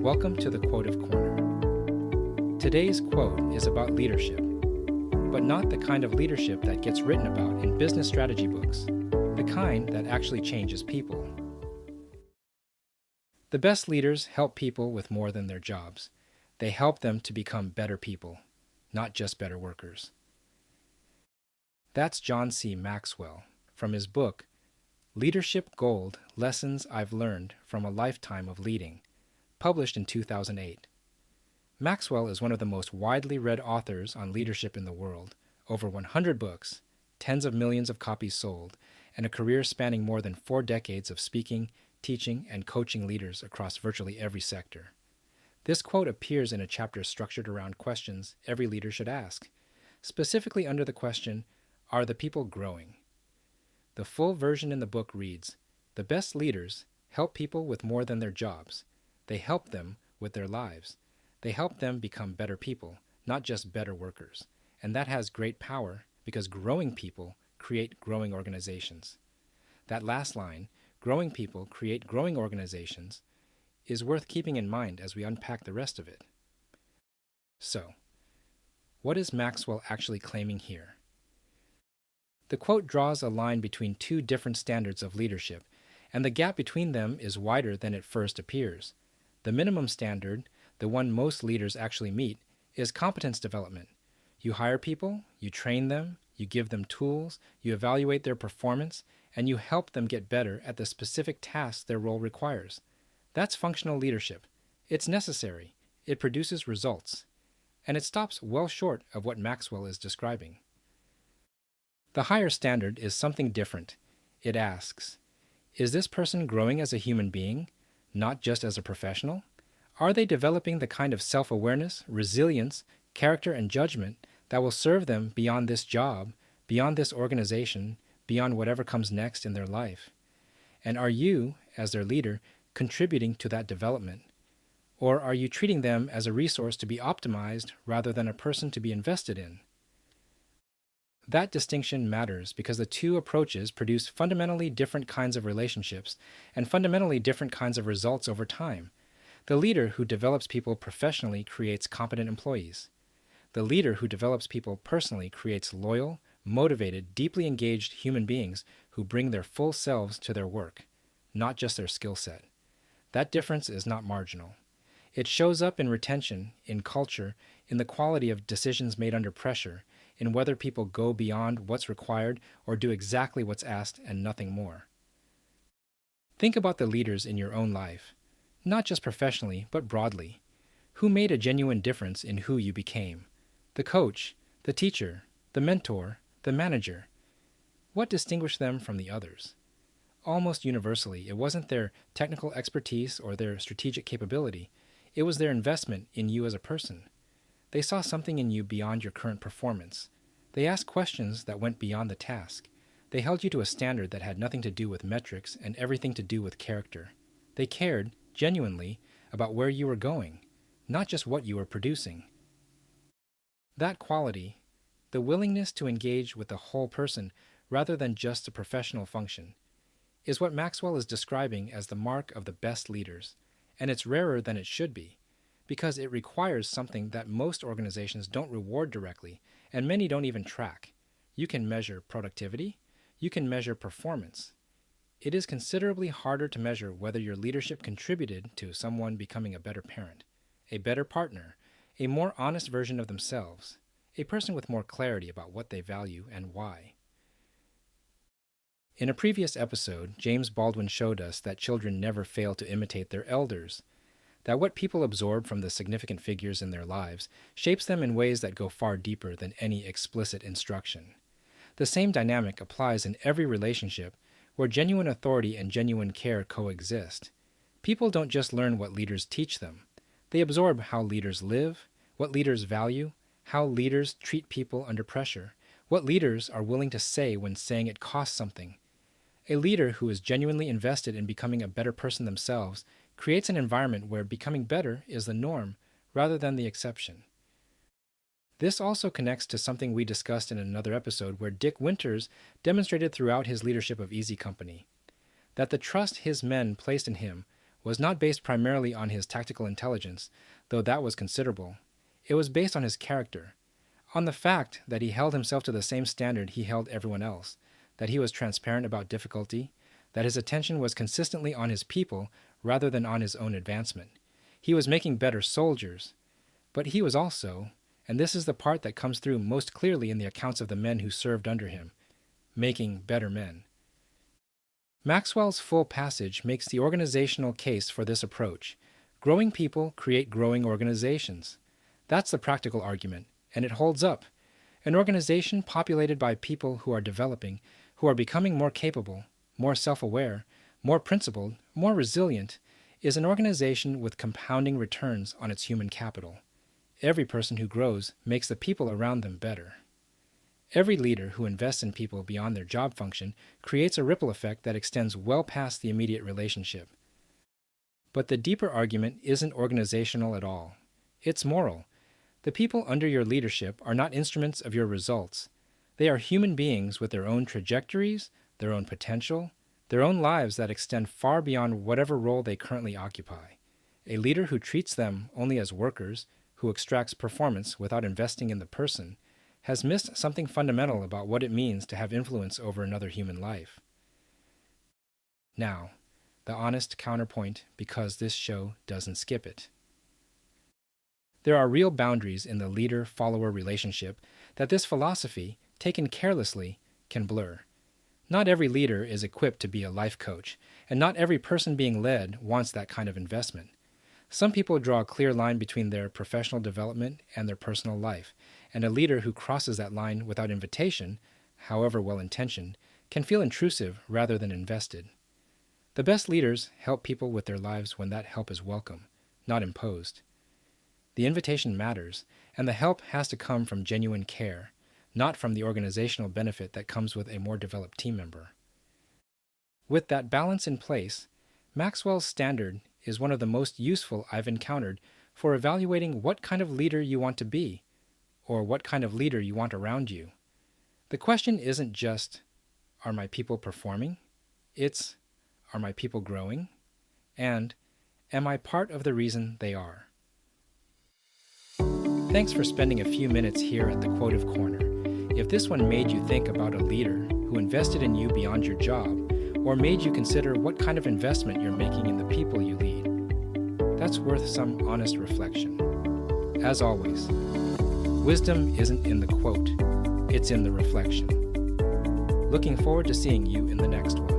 Welcome to the Quotive Corner. Today's quote is about leadership, but not the kind of leadership that gets written about in business strategy books, the kind that actually changes people. The best leaders help people with more than their jobs. They help them to become better people, not just better workers. That's John C. Maxwell from his book, Leadership Gold: Lessons I've Learned from a Lifetime of Leading, published in 2008. Maxwell is one of the most widely read authors on leadership in the world, over 100 books, tens of millions of copies sold, and a career spanning more than 4 decades of speaking, teaching, and coaching leaders across virtually every sector. This quote appears in a chapter structured around questions every leader should ask, specifically under the question, are the people growing? The full version in the book reads, "The best leaders help people with more than their jobs. They help them with their lives. They help them become better people, not just better workers. And that has great power because growing people create growing organizations." That last line, growing people create growing organizations, is worth keeping in mind as we unpack the rest of it. So, what is Maxwell actually claiming here? The quote draws a line between two different standards of leadership, and the gap between them is wider than it first appears. The minimum standard, the one most leaders actually meet, is competence development. You hire people, you train them, you give them tools, you evaluate their performance, and you help them get better at the specific tasks their role requires. That's functional leadership. It's necessary, it produces results, and it stops well short of what Maxwell is describing. The higher standard is something different. It asks, is this person growing as a human being, not just as a professional? Are they developing the kind of self-awareness, resilience, character, and judgment that will serve them beyond this job, beyond this organization, beyond whatever comes next in their life? And are you, as their leader, contributing to that development? Or are you treating them as a resource to be optimized rather than a person to be invested in? That distinction matters because the two approaches produce fundamentally different kinds of relationships and fundamentally different kinds of results over time. The leader who develops people professionally creates competent employees. The leader who develops people personally creates loyal, motivated, deeply engaged human beings who bring their full selves to their work, not just their skill set. That difference is not marginal. It shows up in retention, in culture, in the quality of decisions made under pressure, in whether people go beyond what's required or do exactly what's asked and nothing more. Think about the leaders in your own life, not just professionally, but broadly. Who made a genuine difference in who you became? The coach, the teacher, the mentor, the manager. What distinguished them from the others? Almost universally, it wasn't their technical expertise or their strategic capability. It was their investment in you as a person. They saw something in you beyond your current performance. They asked questions that went beyond the task. They held you to a standard that had nothing to do with metrics and everything to do with character. They cared, genuinely, about where you were going, not just what you were producing. That quality, the willingness to engage with the whole person rather than just a professional function, is what Maxwell is describing as the mark of the best leaders, and it's rarer than it should be, because it requires something that most organizations don't reward directly, and many don't even track. You can measure productivity, you can measure performance. It is considerably harder to measure whether your leadership contributed to someone becoming a better parent, a better partner, a more honest version of themselves, a person with more clarity about what they value and why. In a previous episode, James Baldwin showed us that children never fail to imitate their elders, that what people absorb from the significant figures in their lives shapes them in ways that go far deeper than any explicit instruction. The same dynamic applies in every relationship where genuine authority and genuine care coexist. People don't just learn what leaders teach them. They absorb how leaders live, what leaders value, how leaders treat people under pressure, what leaders are willing to say when saying it costs something. A leader who is genuinely invested in becoming a better person themselves creates an environment where becoming better is the norm rather than the exception. This also connects to something we discussed in another episode where Dick Winters demonstrated throughout his leadership of Easy Company, that the trust his men placed in him was not based primarily on his tactical intelligence, though that was considerable. It was based on his character, on the fact that he held himself to the same standard he held everyone else, that he was transparent about difficulty, that his attention was consistently on his people rather than on his own advancement. He was making better soldiers, but he was also, and this is the part that comes through most clearly in the accounts of the men who served under him, making better men. Maxwell's full passage makes the organizational case for this approach. Growing people create growing organizations. That's the practical argument, and it holds up. An organization populated by people who are developing, who are becoming more capable, more self-aware, more principled, more resilient, is an organization with compounding returns on its human capital. Every person who grows makes the people around them better. Every leader who invests in people beyond their job function creates a ripple effect that extends well past the immediate relationship. But the deeper argument isn't organizational at all. It's moral. The people under your leadership are not instruments of your results. They are human beings with their own trajectories, their own potential, their own lives that extend far beyond whatever role they currently occupy. A leader who treats them only as workers, who extracts performance without investing in the person, has missed something fundamental about what it means to have influence over another human life. Now, the honest counterpoint, because this show doesn't skip it. There are real boundaries in the leader-follower relationship that this philosophy, taken carelessly, can blur. Not every leader is equipped to be a life coach, and not every person being led wants that kind of investment. Some people draw a clear line between their professional development and their personal life, and a leader who crosses that line without invitation, however well-intentioned, can feel intrusive rather than invested. The best leaders help people with their lives when that help is welcome, not imposed. The invitation matters, and the help has to come from genuine care, not from the organizational benefit that comes with a more developed team member. With that balance in place, Maxwell's standard is one of the most useful I've encountered for evaluating what kind of leader you want to be, or what kind of leader you want around you. The question isn't just, are my people performing? It's, are my people growing? And, am I part of the reason they are? Thanks for spending a few minutes here at the Quotive Corner. If this one made you think about a leader who invested in you beyond your job, or made you consider what kind of investment you're making in the people you lead, that's worth some honest reflection. As always, wisdom isn't in the quote, it's in the reflection. Looking forward to seeing you in the next one.